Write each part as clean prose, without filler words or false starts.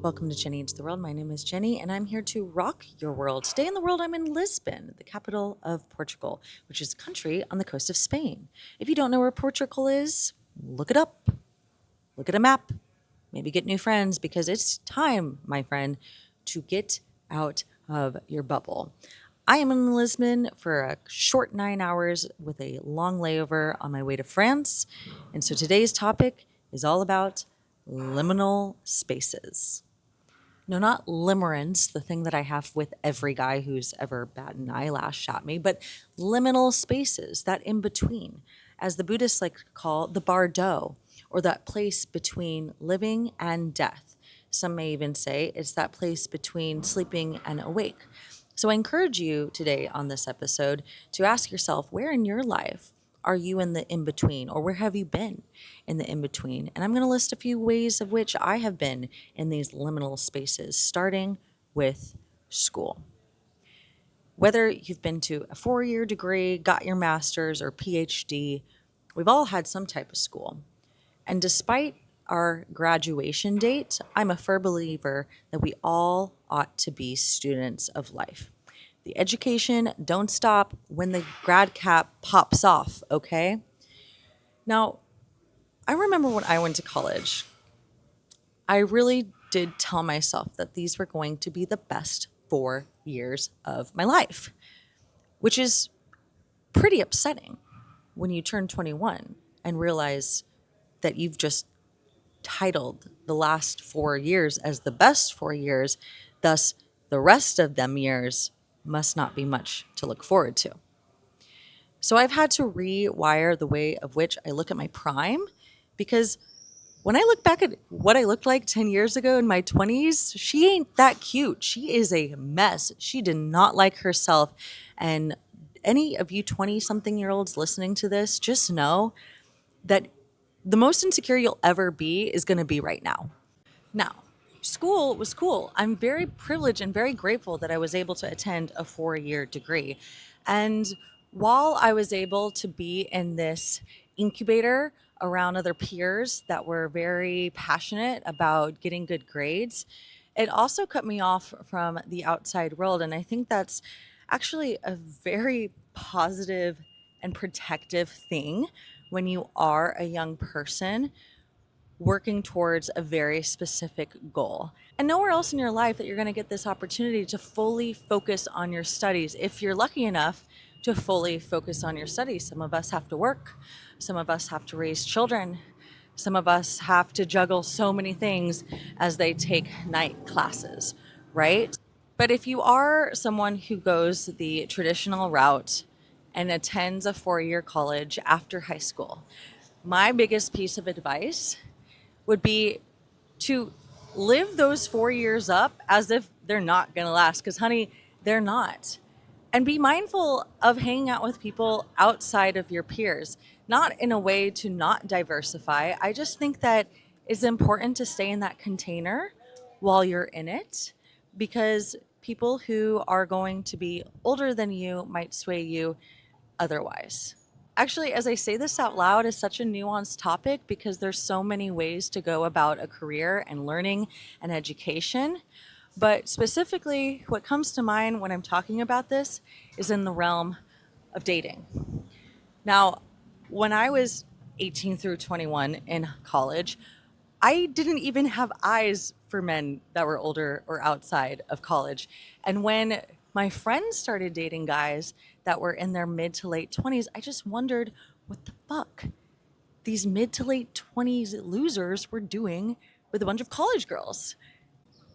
Welcome to Jenny Into the World. My name is Jenny, and I'm here to rock your world. Today in the world, I'm in Lisbon, the capital of Portugal, which is a country on the coast of Spain. If you don't know where Portugal is, look it up. Look at a map. Maybe get new friends because it's time, my friend, to get out of your bubble. I am in Lisbon for a short 9 hours with a long layover on my way to France. And so today's topic is all about liminal spaces. No, not limerence, the thing that I have with every guy who's ever batted an eyelash at me, but liminal spaces, that in between, as the Buddhists like to call the bardo, or that place between living and death. Some may even say it's that place between sleeping and awake. So I encourage you today on this episode to ask yourself, where in your life are you in the in-between, or where have you been in the in-between? And I'm going to list a few ways of which I have been in these liminal spaces, starting with school. Whether you've been to a 4-year degree, got your master's or PhD, we've all had some type of school. And despite our graduation date, I'm a firm believer that we all ought to be students of life. The education don't stop when the grad cap pops off, okay? Now, I remember when I went to college, I really did tell myself that these were going to be the best 4 years of my life, which is pretty upsetting when you turn 21 and realize that you've just titled the last 4 years as the best 4 years, thus the rest of them years must not be much to look forward to. So I've had to rewire the way of which I look at my prime, because when I look back at what I looked like 10 years ago in my 20s, she ain't that cute. She is a mess. She did not like herself. And any of you 20-something-year-olds listening to this, just know that the most insecure you'll ever be is going to be right now. Now, school was cool. I'm very privileged and very grateful that I was able to attend a 4-year degree. And while I was able to be in this incubator around other peers that were very passionate about getting good grades, it also cut me off from the outside world. And I think that's actually a very positive and protective thing when you are a young person working towards a very specific goal. And nowhere else in your life that you're going to get this opportunity to fully focus on your studies. If you're lucky enough to fully focus on your studies, some of us have to work, some of us have to raise children, some of us have to juggle so many things as they take night classes, right? But if you are someone who goes the traditional route and attends a 4-year college after high school, my biggest piece of advice would be to live those 4 years up as if they're not going to last, because honey, they're not. And be mindful of hanging out with people outside of your peers, not in a way to not diversify. I just think that it's important to stay in that container while you're in it, because people who are going to be older than you might sway you otherwise. Actually, as I say this out loud, is such a nuanced topic because there's so many ways to go about a career and learning and education. But specifically, what comes to mind when I'm talking about this is in the realm of dating. Now, when I was 18 through 21 in college, I didn't even have eyes for men that were older or outside of college. And when my friends started dating guys that were in their mid to late 20s, I just wondered what the fuck these mid to late 20s losers were doing with a bunch of college girls.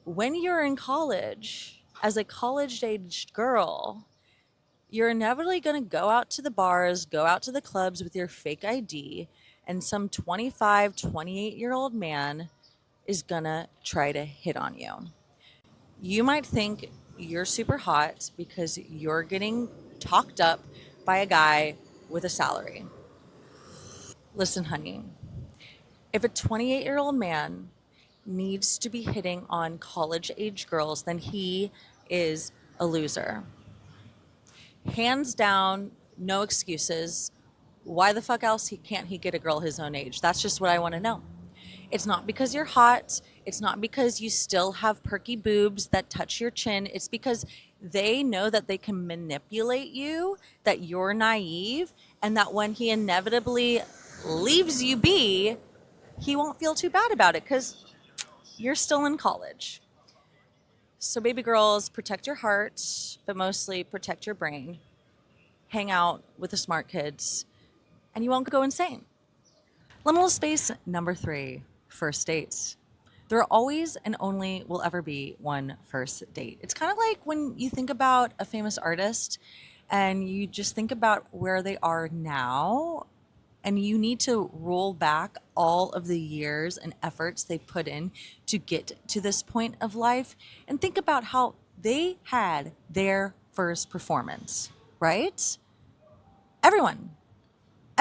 When you're in college, as a college-aged girl, you're inevitably going to go out to the bars, go out to the clubs with your fake ID, and some 25, 28-year-old man is going to try to hit on you. You might think you're super hot because you're getting talked up by a guy with a salary. Listen, honey, if a 28-year-old man needs to be hitting on college-age girls, then he is a loser. Hands down, no excuses. Why the fuck else can't he get a girl his own age? That's just what I want to know. It's not because you're hot. It's not because you still have perky boobs that touch your chin. It's because they know that they can manipulate you, that you're naive, and that when he inevitably leaves you be, he won't feel too bad about it because you're still in college. So, baby girls, protect your heart, but mostly protect your brain. Hang out with the smart kids, and you won't go insane. Liminal space number 3, first dates. There always and only will ever be one first date. It's kind of like when you think about a famous artist and you just think about where they are now, and you need to roll back all of the years and efforts they put in to get to this point of life and think about how they had their first performance, right? Everyone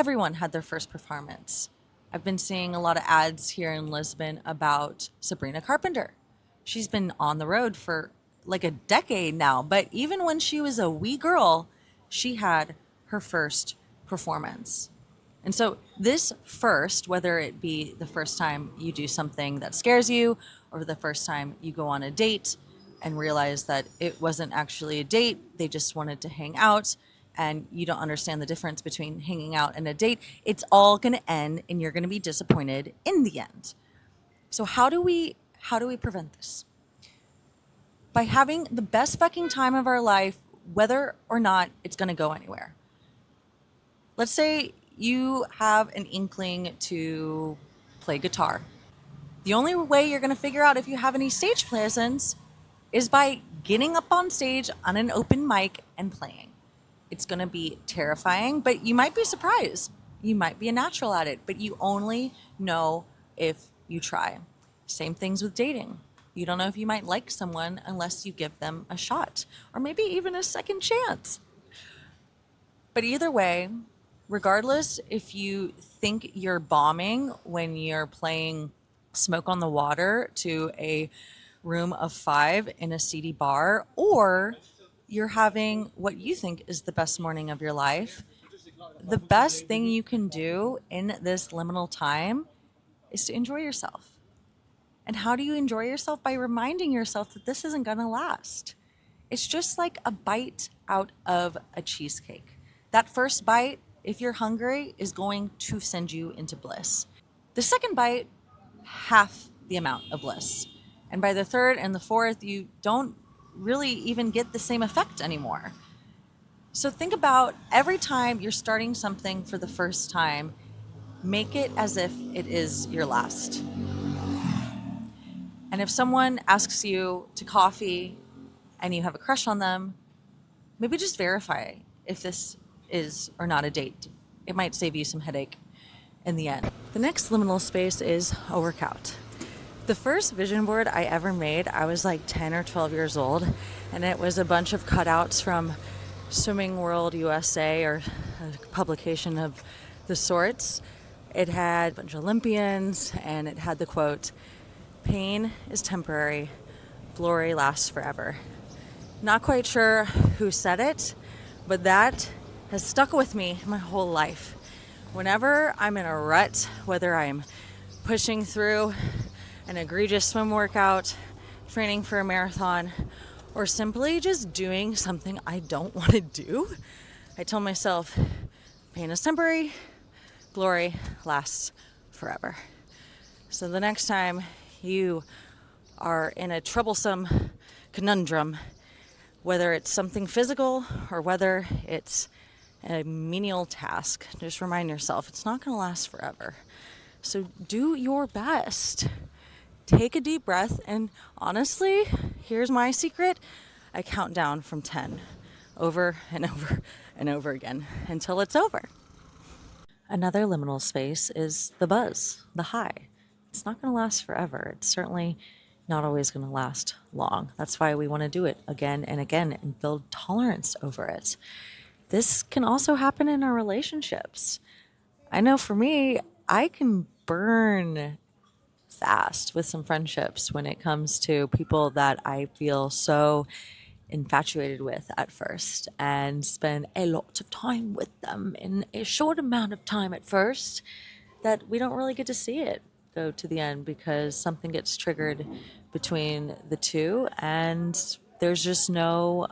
everyone had their first performance. I've been seeing a lot of ads here in Lisbon about Sabrina Carpenter. She's been on the road for like a decade now, but even when she was a wee girl, she had her first performance. And so, this first, whether it be the first time you do something that scares you, or the first time you go on a date and realize that it wasn't actually a date, they just wanted to hang out, and you don't understand the difference between hanging out and a date, it's all going to end and you're going to be disappointed in the end. So how do we prevent this? By having the best fucking time of our life, whether or not it's going to go anywhere. Let's say you have an inkling to play guitar. The only way you're going to figure out if you have any stage presence is by getting up on stage on an open mic and playing. It's going to be terrifying, but you might be surprised. You might be a natural at it, but you only know if you try. Same things with dating. You don't know if you might like someone unless you give them a shot or maybe even a second chance. But either way, regardless if you think you're bombing when you're playing Smoke on the Water to a room of 5 in a seedy bar, or you're having what you think is the best morning of your life, the best thing you can do in this liminal time is to enjoy yourself. And how do you enjoy yourself? By reminding yourself that this isn't going to last. It's just like a bite out of a cheesecake. That first bite, if you're hungry, is going to send you into bliss. The second bite, half the amount of bliss. And by the third and the fourth, you don't really even get the same effect anymore. So think about every time you're starting something for the first time, make it as if it is your last. And if someone asks you to coffee and you have a crush on them, maybe just verify if this is or not a date. It might save you some headache in the end. The next liminal space is a workout. The first vision board I ever made, I was like 10 or 12 years old, and it was a bunch of cutouts from Swimming World USA or a publication of the sorts. It had a bunch of Olympians, and it had the quote, "Pain is temporary, glory lasts forever." Not quite sure who said it, but that has stuck with me my whole life. Whenever I'm in a rut, whether I'm pushing through an egregious swim workout, training for a marathon, or simply just doing something I don't want to do, I tell myself, pain is temporary, glory lasts forever. So the next time you are in a troublesome conundrum, whether it's something physical or whether it's a menial task, just remind yourself it's not going to last forever. So do your best. Take a deep breath, and honestly, here's my secret. I count down from 10 over and over and over again until it's over. Another liminal space is the buzz, the high. It's not going to last forever. It's certainly not always going to last long. That's why we want to do it again and again and build tolerance over it. This can also happen in our relationships. I know for me, I can burn fast with some friendships when it comes to people that I feel so infatuated with at first and spend a lot of time with them in a short amount of time at first that we don't really get to see it. go to the end because something gets triggered between the two, and there's just no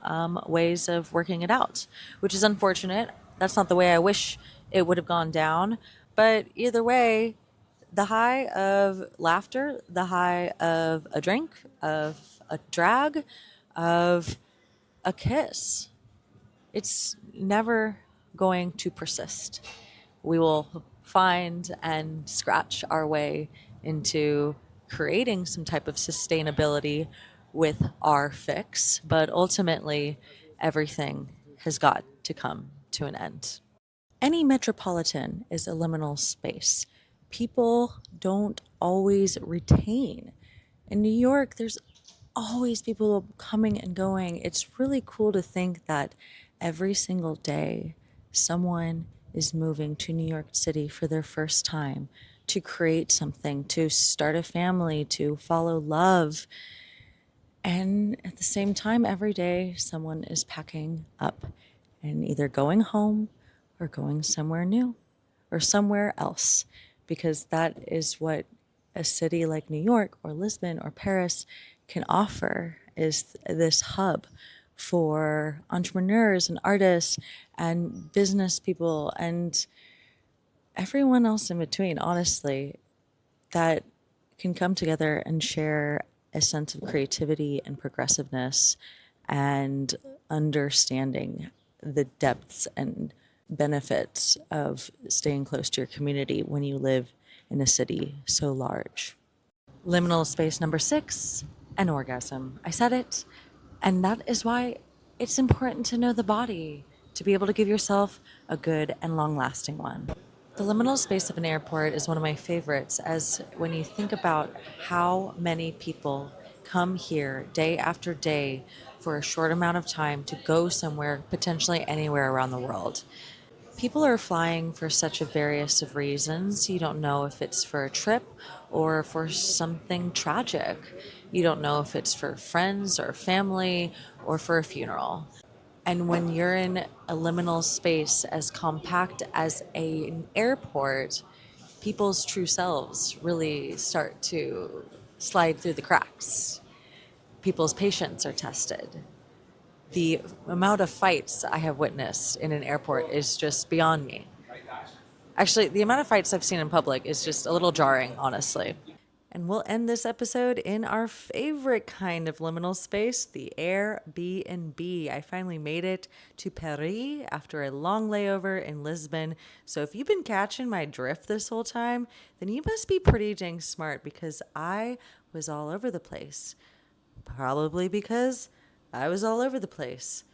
ways of working it out, which is unfortunate. That's not the way I wish it would have gone down. But either way, the high of laughter, the high of a drink, of a drag, of a kiss, it's never going to persist. We will find and scratch our way into creating some type of sustainability with our fix, but ultimately, everything has got to come to an end. Any metropolitan is a liminal space. People don't always retain. In New York, there's always people coming and going. It's really cool to think that every single day someone is moving to New York City for their first time to create something, to start a family, to follow love. And at the same time, every day someone is packing up and either going home or going somewhere new or somewhere else, because that is what a city like New York or Lisbon or Paris can offer, is this hub for entrepreneurs and artists and business people and everyone else in between, honestly, that can come together and share a sense of creativity and progressiveness and understanding the depths and benefits of staying close to your community when you live in a city so large. Liminal space number 6, an orgasm. I said it, and that is why it's important to know the body to be able to give yourself a good and long lasting one. The liminal space of an airport is one of my favorites, as when you think about how many people come here day after day for a short amount of time to go somewhere, potentially anywhere around the world. People are flying for such a various of reasons. You don't know if it's for a trip or for something tragic. You don't know if it's for friends or family or for a funeral. And when you're in a liminal space as compact as an airport, people's true selves really start to slide through the cracks. People's patience are tested. The amount of fights I have witnessed in an airport is just beyond me. Actually, the amount of fights I've seen in public is just a little jarring, honestly. And we'll end this episode in our favorite kind of liminal space, the Airbnb. I finally made it to Paris after a long layover in Lisbon. So if you've been catching my drift this whole time, then you must be pretty dang smart, because I was all over the place. Probably because I was all over the place.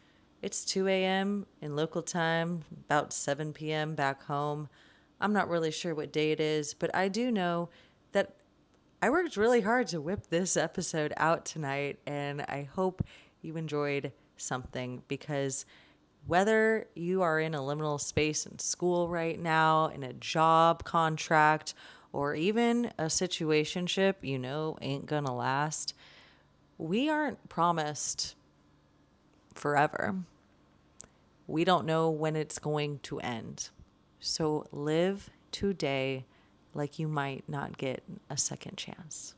It's 2 a.m. in local time, about 7 p.m. back home. I'm not really sure what day it is, but I do know that I worked really hard to whip this episode out tonight, and I hope you enjoyed something, because whether you are in a liminal space in school right now, in a job contract, or even a situationship you know ain't gonna last, we aren't promised forever. We don't know when it's going to end. So live today like you might not get a second chance.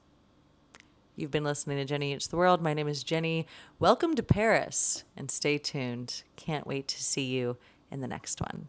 You've been listening to Jenny Eats the World. My name is Jenny. Welcome to Paris, and stay tuned. Can't wait to see you in the next one.